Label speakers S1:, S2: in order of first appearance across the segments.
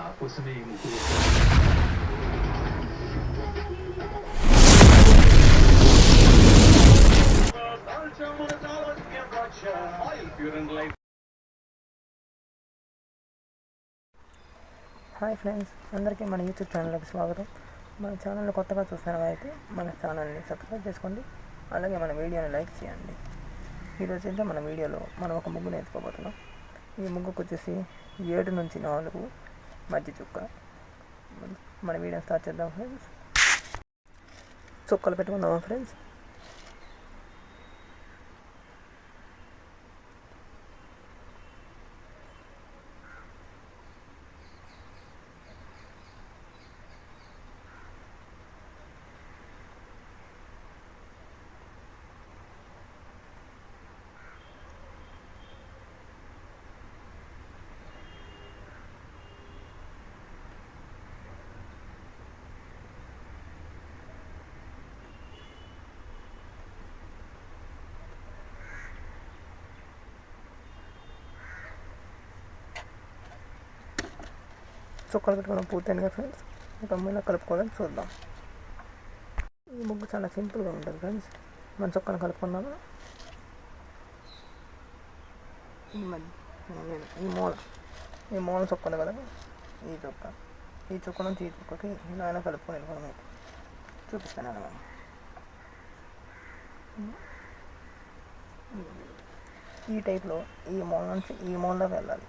S1: నా కోసమే ఈ ముగ్గు
S2: హాయ్ ఫ్రెండ్స్, అందరికీ మన యూట్యూబ్ ఛానల్కి స్వాగతం. మన ఛానల్ని కొత్తగా చూస్తున్న అయితే మన ఛానల్ని సబ్స్క్రైబ్ చేసుకోండి, అలాగే మన వీడియోని లైక్ చేయండి. ఈరోజు అయితే మన వీడియోలో మనం ఒక ముగ్గు నేర్చుకోబోతున్నాం. ఈ ముగ్గుకు వచ్చేసి 7 నుంచి 4 మధ్య చుక్క. మన వీడియో స్టార్ట్ చేద్దాం ఫ్రెండ్స్. చుక్కలు పెట్టుకుందామా ఫ్రెండ్స్. చుక్కలు పెట్టుకోవడం పూర్తయింది కదా ఫ్రెండ్స్. ఇక ఇలా కలుపుకోవడానికి చూద్దాం. ఈ ముగ్గు చాలా సింపుల్గా ఉంటుంది ఫ్రెండ్స్. మన చుక్కను కలుపుకున్నాము. ఈ మూల చుక్క ఉంది కదా, ఈ చుక్క నుంచి ఈ చుక్కకి ఇలా అయినా కలుపుకొని వెళ్ళిపోవడం చూపిస్తాను అన్నమాట. ఈ టైప్లో ఈ మూల నుంచి ఈ మూలలోకి వెళ్ళాలి.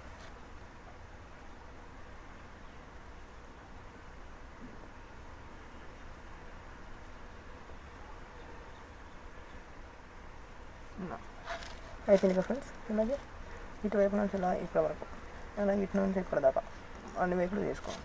S2: అయిపోయింది కదా ఫ్రెండ్స్. ఇలాగే ఇటువైపు నుంచి ఇలా ఇక్కడ వరకు, అలాగే ఇటు నుంచి ఇక్కడ దాకా అన్ని వైపులు చేసుకోండి.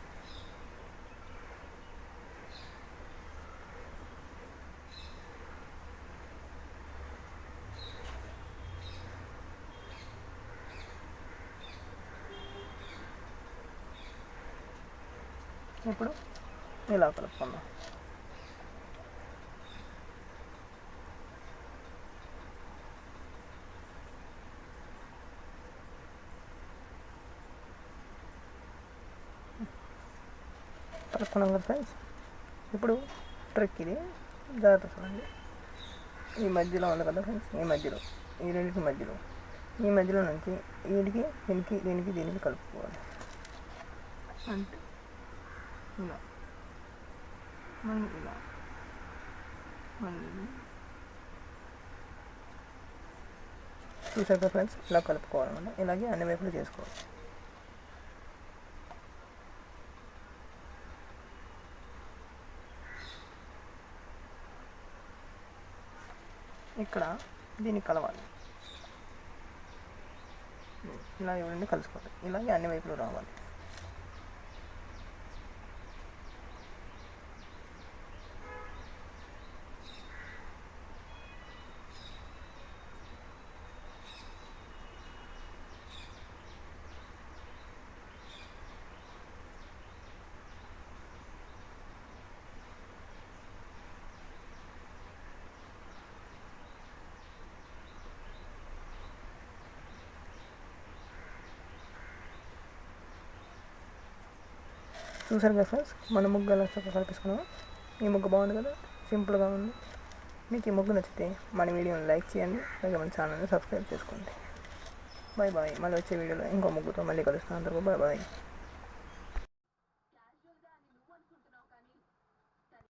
S2: ఇప్పుడు ఇలా కలుపుకుందాం. కలుపుకున్నాం కదా ఫ్రెండ్స్. ఇప్పుడు ట్రిక్ ఇది, జాగ్రత్త చూడండి. ఈ మధ్యలో ఉంది కదా ఫ్రెండ్స్, ఈ రెండింటి మధ్యలో నుంచి దీనికి కలుపుకోవాలి. అంటే ఇలా చూసారు కదా ఫ్రెండ్స్, ఇలా కలుపుకోవాలన్నమాట. ఇలాగే అన్ని వైపులు చేసుకోవాలి. ఇక్కడ దీన్ని కలవాలి. ఇలా ఇవన్నీ కలుసుకోవాలి. ఇలాగే అన్ని వైపులు రావాలి. చూసారు కదా ఫ్రెండ్స్, మన ముగ్గు ఎలా చక్కగా కల్పించుకున్నాము. ఈ ముగ్గు బాగుంది కదా, సింపుల్గా ఉంది. మీకు ఈ ముగ్గు నచ్చితే మన వీడియోని లైక్ చేయండి, అలాగే మన ఛానల్ని సబ్స్క్రైబ్ చేసుకోండి. Bye bye. మళ్ళీ వచ్చే వీడియోలో ఇంకో ముగ్గుతో మళ్ళీ కలుస్తాను. అందరూ బాయ్ బాయ్.